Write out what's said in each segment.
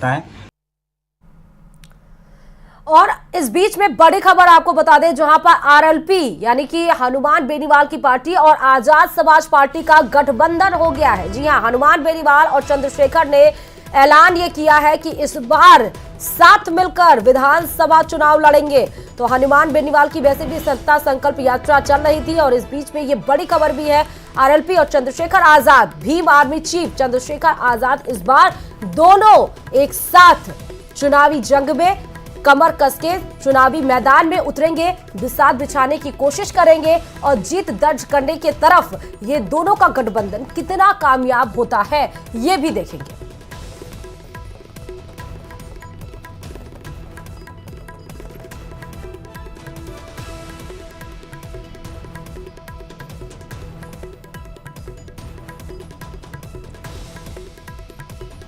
रहता है। और इस बीच में बड़ी खबर आपको बता दें, जहां पर आरएलपी यानी कि हनुमान बेनीवाल की पार्टी और आजाद समाज पार्टी का गठबंधन हो गया है। जी हां, हनुमान बेनीवाल और चंद्रशेखर ने ऐलान ये किया है कि इस बार साथ मिलकर विधानसभा चुनाव लड़ेंगे। तो हनुमान बेनीवाल की वैसे भी सत्ता संकल्प यात्रा चल रही थी और इस बीच में ये बड़ी खबर भी है, आरएलपी और चंद्रशेखर आजाद, भीम आर्मी चीफ चंद्रशेखर आजाद इस बार दोनों एक साथ चुनावी जंग में कमर कस के चुनावी मैदान में उतरेंगे, बिसात बिछाने की कोशिश करेंगे और जीत दर्ज करने की तरफ ये दोनों का गठबंधन कितना कामयाब होता है ये भी देखेंगे।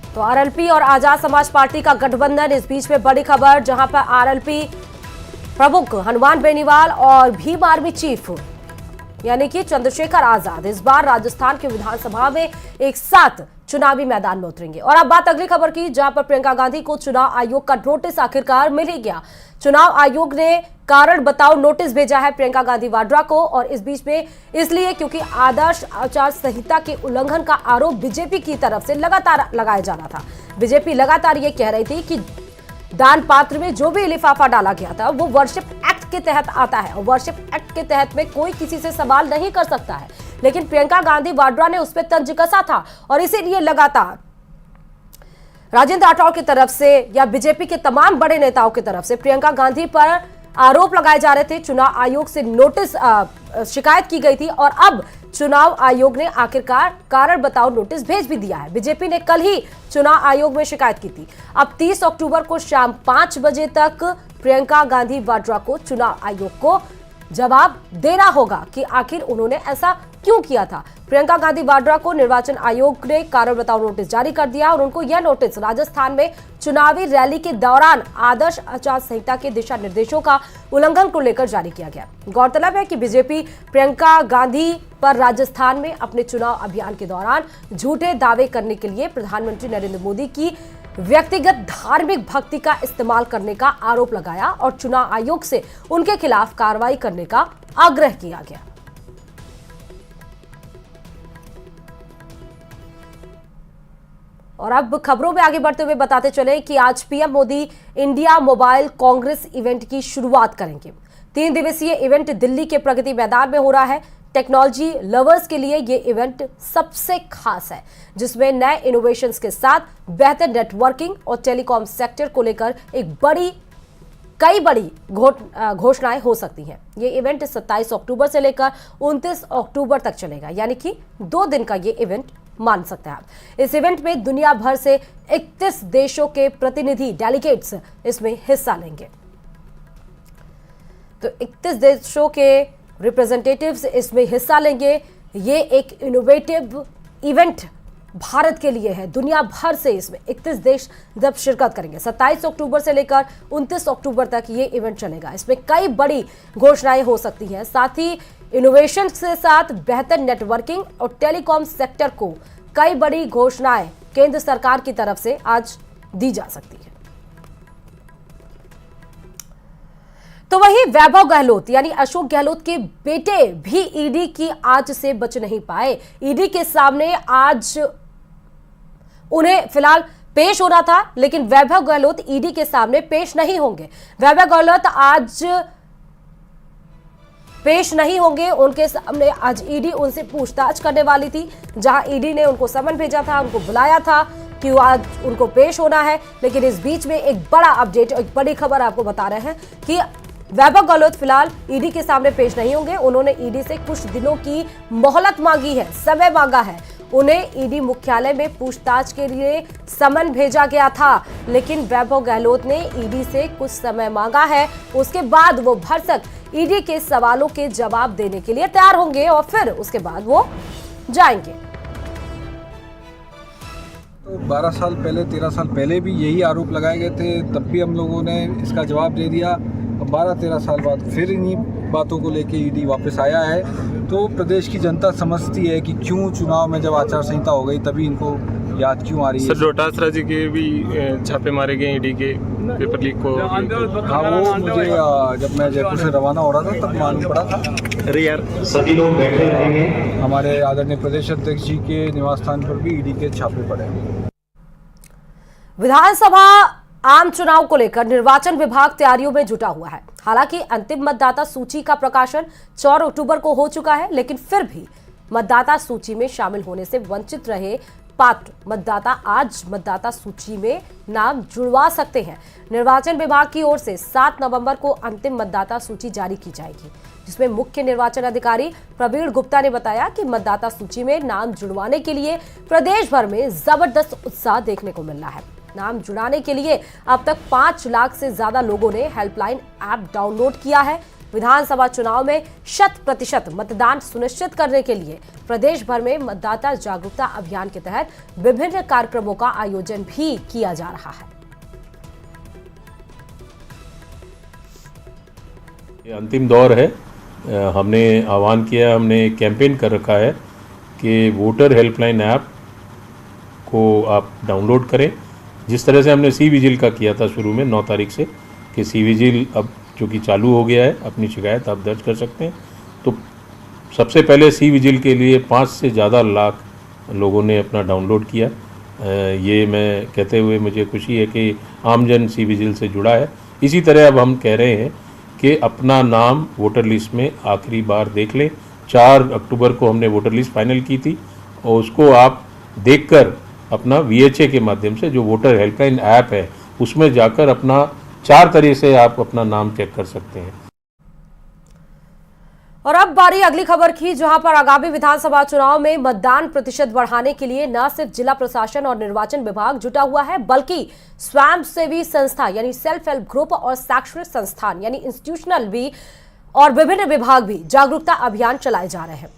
तो आरएलपी और आजाद समाज पार्टी का गठबंधन, इस बीच में बड़ी खबर, जहां पर आरएलपी प्रमुख हनुमान बेनीवाल और भीम आर्मी चीफ यानी कि चंद्रशेखर आजाद इस बार राजस्थान के विधानसभा में एक साथ चुनावी मैदान में उतरेंगे। और अब बात अगली खबर की, जहां पर प्रियंका गांधी को चुनाव आयोग का नोटिस आखिरकार मिल ही गया। चुनाव आयोग ने कारण बताओ नोटिस भेजा है प्रियंका गांधी वाड्रा को, और इस बीच में इसलिए क्योंकि आदर्श आचार संहिता के उल्लंघन का आरोप बीजेपी की तरफ से लगातार लगाया जा रहा था। बीजेपी लगातार ये कह रही थी कि दान पात्र में जो भी लिफाफा डाला गया था वो वर्शिप एक्ट के तहत आता है और वर्शिप एक्ट के तहत में कोई किसी से सवाल नहीं कर सकता है। लेकिन प्रियंका गांधी वाड्रा ने उस पर तंज कसा था और इसीलिए लगातार राजेंद्र राठौड़ की तरफ से या बीजेपी के तमाम बड़े नेताओं की तरफ से प्रियंका गांधी पर आरोप लगाए जा रहे थे। चुनाव आयोग से नोटिस शिकायत की गई थी और अब चुनाव आयोग ने आखिरकार कारण बताओ नोटिस भेज भी दिया है। बीजेपी ने कल ही चुनाव आयोग में शिकायत की थी। अब 30 अक्टूबर को शाम 5 बजे तक प्रियंका गांधी वाड्रा को चुनाव आयोग को जवाब देना होगा कि आखिर उन्होंने ऐसा क्यों किया था। प्रियंका गांधी वाड्रा को निर्वाचन आयोग ने कारण बताओ नोटिस जारी कर दिया और उनको यह नोटिस राजस्थान में चुनावी रैली के दौरान आदर्श आचार संहिता के दिशा निर्देशों का उल्लंघन को लेकर जारी किया गया। गौरतलब है कि बीजेपी प्रियंका गांधी पर राजस्थान में अपने चुनाव अभियान के दौरान झूठे दावे करने के लिए प्रधानमंत्री नरेंद्र मोदी की व्यक्तिगत धार्मिक भक्ति का इस्तेमाल करने का आरोप लगाया और चुनाव आयोग से उनके खिलाफ कार्रवाई करने का आग्रह किया गया। और अब खबरों में आगे बढ़ते हुए बताते चले कि आज PM Modi India mobile Congress event की शुरुआत करेंगे। 3 दिवसीय इवेंट दिल्ली के प्रगति मैदान में हो रहा है। टेक्नोलॉजी लवर्स के लिए ये इवेंट सबसे खास है, जिसमें नए इनोवेशंस के साथ बेहतर नेटवर्किंग और टेलीकॉम सेक्टर को लेकर कई बड़ी घोषणाएं हो सकती हैं। ये इवेंट 27 अक्टूबर से लेकर 29 अक्टूबर तक चलेगा, यानी कि 2 दिन का ये इवेंट मान सकते हैं आप। इस इवेंट में दुनिया भर से 31 देशों के प्रतिनिधि डेलीगेट्स इसमें हिस्सा लेंगे। तो 31 देशों के रिप्रेजेंटेटिव्स इसमें हिस्सा लेंगे। ये एक इनोवेटिव इवेंट भारत के लिए है। दुनिया भर से इसमें 31 देश जब शिरकत करेंगे। 27 अक्टूबर से लेकर 29 अक्टूबर तक ये इवेंट चलेगा। इसमें कई बड़ी घोषणाएं हो सकती हैं। साथ ही इनोवेशन के साथ बेहतर नेटवर्किंग और टेलीकॉम सेक्टर को कई बड़ी घोषणाएं केंद्र सरकार की तरफ से आज दी जा सकती है। तो वहीं वैभव गहलोत यानी अशोक गहलोत के बेटे भी ईडी की आंच से बच नहीं पाए। ईडी के सामने आज उन्हें फिलहाल पेश होना था, लेकिन वैभव गहलोत ईडी के सामने पेश नहीं होंगे। वैभव गहलोत आज पेश नहीं होंगे। उनके सामने आज ईडी उनसे पूछताछ करने वाली थी, जहां ईडी ने उनको समन भेजा था, उनको बुलाया था कि आज उनको पेश होना है। लेकिन इस बीच में एक बड़ा अपडेट, एक बड़ी खबर आपको बता रहे हैं कि वैभव गहलोत फिलहाल ईडी के सामने पेश नहीं होंगे। उन्होंने ईडी से कुछ दिनों की मोहलत मांगी है, समय मांगा है। उन्हें ईडी मुख्यालय में पूछताछ के लिए समन भेजा गया था, लेकिन वैभव गहलोत ने ईडी से कुछ समय मांगा है। उसके बाद वो भरसक ईडी के सवालों के जवाब देने के लिए तैयार होंगे और फिर उसके बाद वो जाएंगे। 12 साल पहले, 13 साल पहले भी यही आरोप लगाए गए थे, तब भी हम लोगों ने इसका जवाब दे दिया। 12-13 साल बाद फिर इन्हीं बातों को लेके ईडी वापस आया है। तो प्रदेश की जनता समझती है कि क्यों चुनाव में जब आचार संहिता हो गई तभी इनको याद क्यों आ रही है। सर डोटासरा जी के भी छापे मारे गए ईडी के पेपर लीक को। हाँ, वो मुझे जब मैं जयपुर से रवाना हो रहा था तब मालूम पड़ा था। अरे यार, सभी लोग बैठे रहेंगे। हमारे आदरणीय प्रदेश अध्यक्ष जी के निवास स्थान पर भी ईडी के छापे पड़े। विधानसभा आम चुनाव को लेकर निर्वाचन विभाग तैयारियों में जुटा हुआ है। हालांकि अंतिम मतदाता सूची का प्रकाशन 4 अक्टूबर को हो चुका है, लेकिन फिर भी मतदाता सूची में शामिल होने से वंचित रहे पात्र मतदाता आज मतदाता सूची में नाम जुड़वा सकते हैं। निर्वाचन विभाग की ओर से 7 नवंबर को अंतिम मतदाता सूची जारी की जाएगी, जिसमें मुख्य निर्वाचन अधिकारी प्रवीण गुप्ता ने बताया कि मतदाता सूची में नाम जुड़वाने के लिए प्रदेश भर में जबरदस्त उत्साह देखने को मिल रहा है। नाम जुड़ाने के लिए अब तक 5 लाख से ज्यादा लोगों ने हेल्पलाइन ऐप डाउनलोड किया है। विधानसभा चुनाव में 100% मतदान सुनिश्चित करने के लिए प्रदेश भर में मतदाता जागरूकता अभियान के तहत विभिन्न कार्यक्रमों का आयोजन भी किया जा रहा है। ये अंतिम दौर है। हमने आह्वान किया, हमने कैंपेन कर रखा है कि वोटर हेल्पलाइन ऐप को आप डाउनलोड करें। जिस तरह से हमने सी विजिल का किया था शुरू में 9 तारीख से, कि सी विजिल अब चूँकि चालू हो गया है, अपनी शिकायत आप दर्ज कर सकते हैं। तो सबसे पहले सी विजिल के लिए 5 से ज़्यादा लाख लोगों ने अपना डाउनलोड किया। ये मैं कहते हुए मुझे खुशी है कि आमजन सी विजिल से जुड़ा है। इसी तरह अब हम कह रहे हैं कि अपना नाम वोटर लिस्ट में आखिरी बार देख लें। 4 अक्टूबर को हमने वोटर लिस्ट फाइनल की थी और उसको आप देखकर अपना VHA के माध्यम से, जो वोटर हेल्पलाइन ऐप है, उसमें जाकर अपना 4 तरह से आप अपना नाम चेक कर सकते हैं। और अब बारी अगली खबर की, जहां पर आगामी विधानसभा चुनाव में मतदान प्रतिशत बढ़ाने के लिए न सिर्फ जिला प्रशासन और निर्वाचन विभाग जुटा हुआ है, बल्कि स्वयंसेवी संस्था यानी सेल्फ हेल्प ग्रुप और शैक्षणिक संस्थान यानी इंस्टीट्यूशनल भी और विभिन्न विभाग भी जागरूकता अभियान चलाए जा रहे हैं।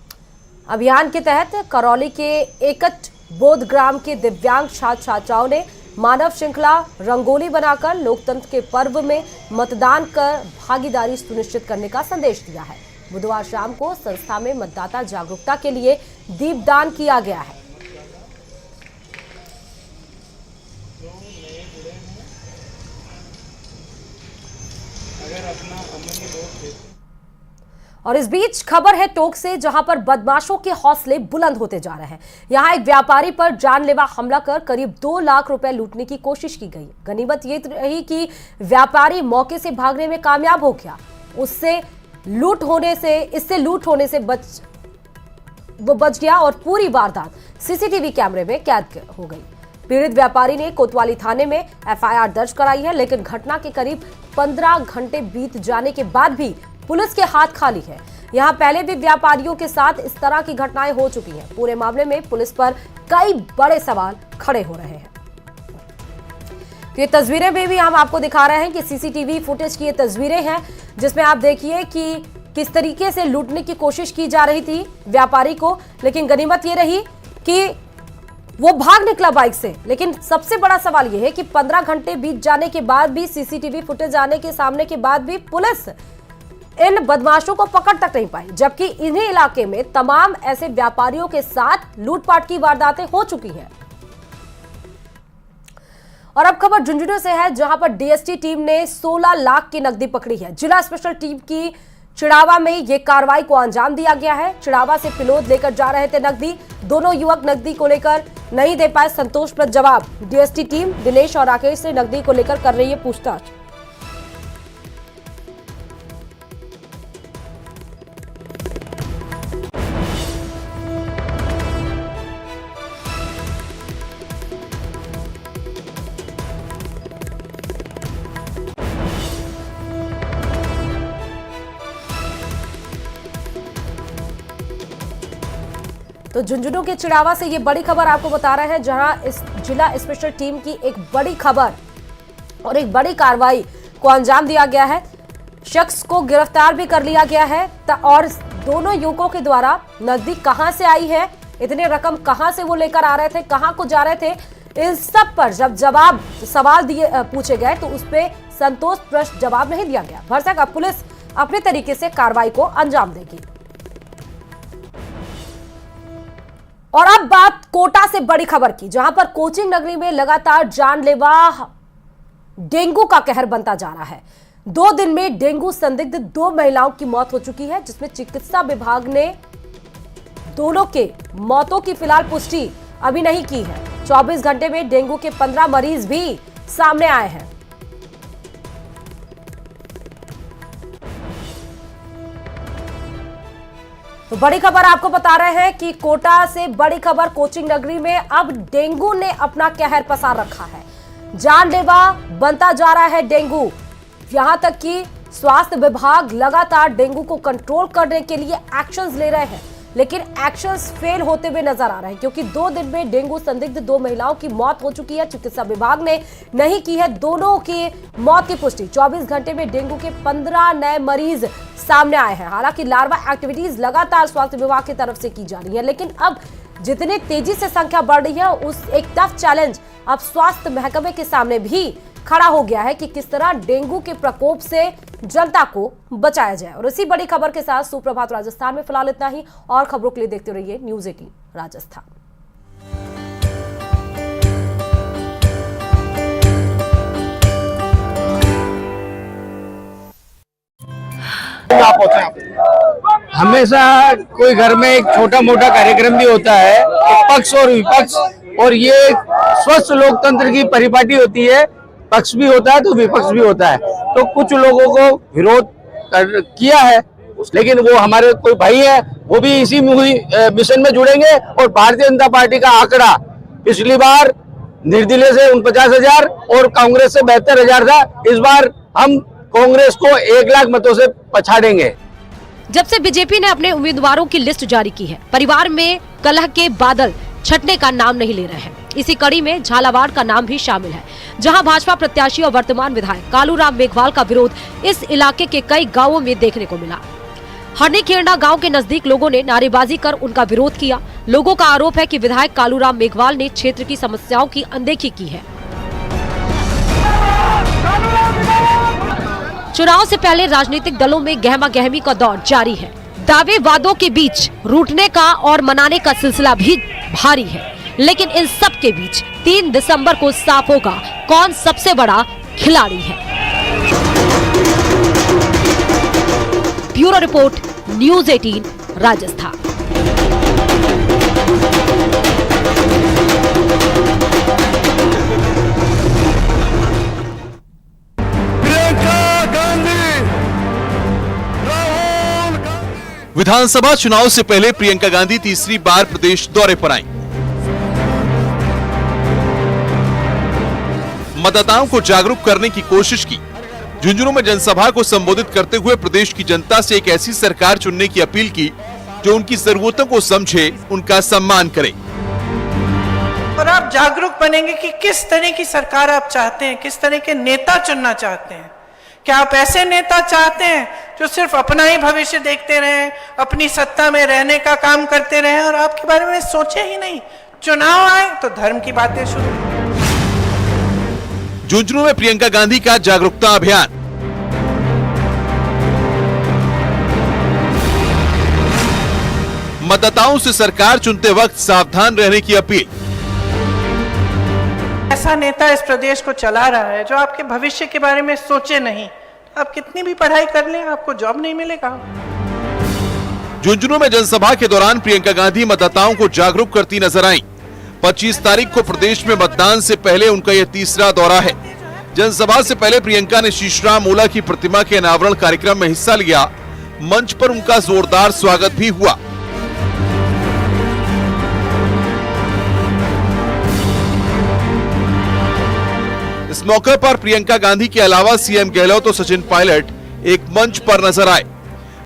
अभियान के तहत करौली के एकट बोध ग्राम के दिव्यांग छात्र छात्राओं ने मानव श्रृंखला रंगोली बनाकर लोकतंत्र के पर्व में मतदान कर भागीदारी सुनिश्चित करने का संदेश दिया है। बुधवार शाम को संस्था में मतदाता जागरूकता के लिए दीपदान किया गया है। और इस बीच खबर है टोंक से, जहां पर बदमाशों के हौसले बुलंद होते जा रहे हैं। यहां एक व्यापारी पर जानलेवा हमला कर करीब 2 लाख रुपए लूटने की कोशिश की गई। गनीमत ये रही कि व्यापारी मौके से भागने में कामयाब हो गया। इससे लूट होने से बच गया और पूरी वारदात सीसीटीवी कैमरे में कैद हो गई। पीड़ित व्यापारी ने कोतवाली थाने में FIR दर्ज कराई है, लेकिन घटना के करीब 15 घंटे बीत जाने के बाद भी पुलिस के हाथ खाली है। यहां पहले भी व्यापारियों के साथ इस तरह की घटनाएं हो चुकी हैं। पूरे मामले में पुलिस पर कई बड़े सवाल खड़े हो रहे हैं। तो ये तस्वीरें भी हम आपको दिखा रहे हैं कि सीसीटीवी फुटेज की ये तस्वीरें हैं, जिसमें आप देखिए कि किस तरीके से लूटने की कोशिश की जा रही थी व्यापारी को, लेकिन गनीमत ये रही कि वो भाग निकला बाइक से। लेकिन सबसे बड़ा सवाल ये है कि 15 घंटे बीत जाने के बाद भी, सीसीटीवी फुटेज आने के सामने के बाद भी पुलिस इन बदमाशों को पकड़ तक नहीं पाई, जबकि इन्हीं इलाके में तमाम ऐसे व्यापारियों के साथ लूटपाट की वारदातें हो चुकी हैं। और अब खबर झुंझुनू से है, जहां पर DST टीम ने 16 लाख की नकदी पकड़ी है। जिला स्पेशल टीम की चिड़ावा में यह कार्रवाई को अंजाम दिया गया है। चिड़ावा से पिलोद लेकर जा रहे थे नकदी। दोनों युवक नकदी को लेकर नहीं दे पाए संतोषप्रद जवाब। DST टीम दिनेश और राकेश से नकदी को लेकर कर रही है पूछताछ। तो झुंझुनू के चिड़ावा से ये बड़ी खबर आपको बता रहे हैं, जहां इस जिला स्पेशल टीम की एक बड़ी खबर और एक बड़ी कार्रवाई को अंजाम दिया गया है। शख्स को गिरफ्तार भी कर लिया गया है और दोनों युवकों के द्वारा नकदी कहां से आई है, इतने रकम कहां से वो लेकर आ रहे थे, कहां को जा रहे थे, इस सब पर जब सवाल पूछे गए तो उस पर संतोषप्रद जवाब नहीं दिया गया। भरसक अब पुलिस अपने तरीके से कार्रवाई को अंजाम देगी। और अब बात कोटा से बड़ी खबर की, जहां पर कोचिंग नगरी में लगातार जानलेवा डेंगू का कहर बनता जा रहा है। 2 दिन में डेंगू संदिग्ध 2 महिलाओं की मौत हो चुकी है, जिसमें चिकित्सा विभाग ने दोनों के मौतों की फिलहाल पुष्टि अभी नहीं की है। 24 घंटे में डेंगू के 15 मरीज भी सामने आए हैं। तो बड़ी खबर आपको बता रहे हैं कि कोटा से बड़ी खबर, कोचिंग नगरी में अब डेंगू ने अपना कहर पसार रखा है। जानलेवा बनता जा रहा है डेंगू, यहां तक कि स्वास्थ्य विभाग लगातार डेंगू को कंट्रोल करने के लिए एक्शंस ले रहे हैं, लेकिन एक्शंस फेल होते हुए नजर आ रहे हैं, क्योंकि 2 दिन में डेंगू संदिग्ध 2 महिलाओं की मौत हो चुकी है। चिकित्सा विभाग ने नहीं की है दोनों की मौत की पुष्टि। 24 घंटे में डेंगू के 15 नए मरीज सामने आए हैं। हालांकि लार्वा एक्टिविटीज लगातार स्वास्थ्य विभाग की तरफ से की जा रही है, लेकिन अब जितनी तेजी से संख्या बढ़ रही है, उस एक टफ चैलेंज अब स्वास्थ्य महकमे के सामने भी खड़ा हो गया है कि किस तरह डेंगू के प्रकोप से जनता को बचाया जाए। और इसी बड़ी खबर के साथ सुप्रभात राजस्थान में फिलहाल इतना ही। और खबरों के लिए देखते रहिए न्यूज़ 18 राजस्थान। हमेशा कोई घर में एक छोटा मोटा कार्यक्रम भी होता है, पक्ष और विपक्ष, और ये स्वस्थ लोकतंत्र की परिपाटी होती है। पक्ष भी होता है तो विपक्ष भी होता है। तो कुछ लोगों को विरोध किया है, लेकिन वो हमारे कोई भाई है, वो भी इसी मिशन में जुड़ेंगे। और भारतीय जनता पार्टी का आंकड़ा पिछली बार निर्दलीय से 49,000 और कांग्रेस से 72,000 था। इस बार हम कांग्रेस को 1 लाख मतों से पछाड़ेंगे। जब से बीजेपी ने अपने उम्मीदवारों की लिस्ट जारी की है, परिवार में कलह के बादल छटने का नाम नहीं ले रहे हैं। इसी कड़ी में झालावाड़ का नाम भी शामिल है, जहां भाजपा प्रत्याशी और वर्तमान विधायक कालूराम मेघवाल का विरोध इस इलाके के कई गांवों में देखने को मिला। हरनीखेड़ा गांव के नजदीक लोगों ने नारेबाजी कर उनका विरोध किया। लोगों का आरोप है कि विधायक कालूराम मेघवाल ने क्षेत्र की समस्याओं की अनदेखी की है। चुनाव से पहले राजनीतिक दलों में गहमा गहमी का दौर जारी है। दावे वादों के बीच रूठने का और मनाने का सिलसिला भी भारी है, लेकिन इन सब के बीच 3 दिसंबर को साफ होगा कौन सबसे बड़ा खिलाड़ी है। Bureau report, news 18 Rajasthan. विधानसभा चुनाव से पहले प्रियंका गांधी तीसरी बार प्रदेश दौरे पर आई। मतदाताओं को जागरूक करने की कोशिश की। झुंझुनू में जनसभा को संबोधित करते हुए प्रदेश की जनता से एक ऐसी सरकार चुनने की अपील की जो उनकी जरूरतों को समझे, उनका सम्मान करे। और आप जागरूक बनेंगे कि किस तरह की सरकार आप चाहते हैं, किस तरह के नेता चुनना चाहते हैं। क्या आप ऐसे नेता चाहते हैं जो सिर्फ अपना ही भविष्य देखते रहें, अपनी सत्ता में रहने का काम करते रहें और आपके बारे में सोचे ही नहीं? चुनाव आए तो धर्म की बातें शुरू। झुंझुनू में प्रियंका गांधी का जागरूकता अभियान। मतदाताओं से सरकार चुनते वक्त सावधान रहने की अपील। ऐसा नेता इस प्रदेश को चला रहा है जो आपके भविष्य के बारे में सोचे नहीं। आप कितनी भी पढ़ाई कर लें, आपको जॉब नहीं मिलेगा। झुंझुनू में जनसभा के दौरान प्रियंका गांधी मतदाताओं को जागरूक करती नजर आई। 25 तारीख को प्रदेश में मतदान से पहले उनका यह तीसरा दौरा है। जनसभा से पहले प्रियंका ने शीशराम ओला की प्रतिमा के अनावरण कार्यक्रम में हिस्सा लिया। मंच पर उनका जोरदार स्वागत भी हुआ। इस मौके पर प्रियंका गांधी के अलावा सीएम गहलोत और सचिन पायलट एक मंच पर नजर आए।